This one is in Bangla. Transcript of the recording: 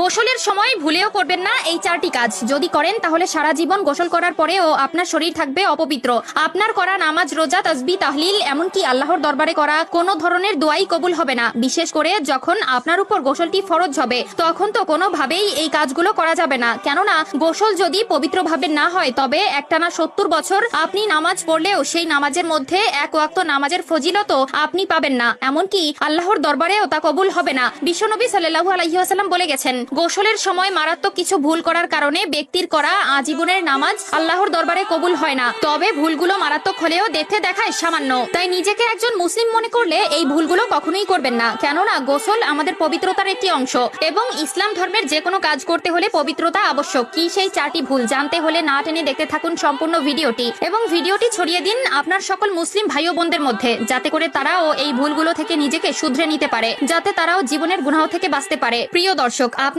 গোসলের সময় ভুলেও করবেন না এই চারটি কাজ। যদি করেন তাহলে সারা জীবন গোসল করার পরেও আপনার শরীর থাকবে অপবিত্র। আপনার করা নামাজ, রোজা, তাসবিহ, তাহলিল, এমনকি আল্লাহর দরবারে করা কোনো ধরনের দোয়াই কবুল হবে না। বিশেষ করে যখন আপনার উপর গোসলটি ফরজ হবে, তখন তো কোনোভাবেই এই কাজগুলো করা যাবে না। কেননা গোসল যদি পবিত্রভাবে না হয়, তবে একটানা 70 বছর আপনি নামাজ পড়লেও সেই নামাজের মধ্যে এক ওয়াক্ত নামাজের ফজিলত আপনি পাবেন না, এমনকি আল্লাহর দরবারেও তা কবুল হবে না। বিশ্বনবী সাল্লাল্লাহু আলাইহি ওয়াসাল্লাম বলে গেছেন, গোসলের সময় মারাত্মক কিছু ভুল করার কারণে ব্যক্তির করা আজীবনের নামাজ আল্লাহর দরবারে কবুল হয় না। তবে ভুলগুলো মারাত্মক হলেও দেখতে দেখায় সামান্য। তাই নিজেকে একজন মুসলিম মনে করলে এই ভুলগুলো কখনোই করবেন না। কেননা গোসল আমাদের পবিত্রতার একটি অংশ এবং ইসলাম ধর্মের যে কোনো কাজ করতে হলে পবিত্রতা আবশ্যক। কি সেই চারটি ভুল জানতে হলে না টেনে দেখতে থাকুন সম্পূর্ণ ভিডিওটি এবং ভিডিওটি ছড়িয়ে দিন আপনার সকল মুসলিম ভাই ও বোনদের মধ্যে, যাতে করে তারাও এই ভুলগুলো থেকে নিজেকে শুধরে নিতে পারে, যাতে তারাও জীবনের গুনাহ থেকে বাঁচতে পারে। প্রিয় দর্শক,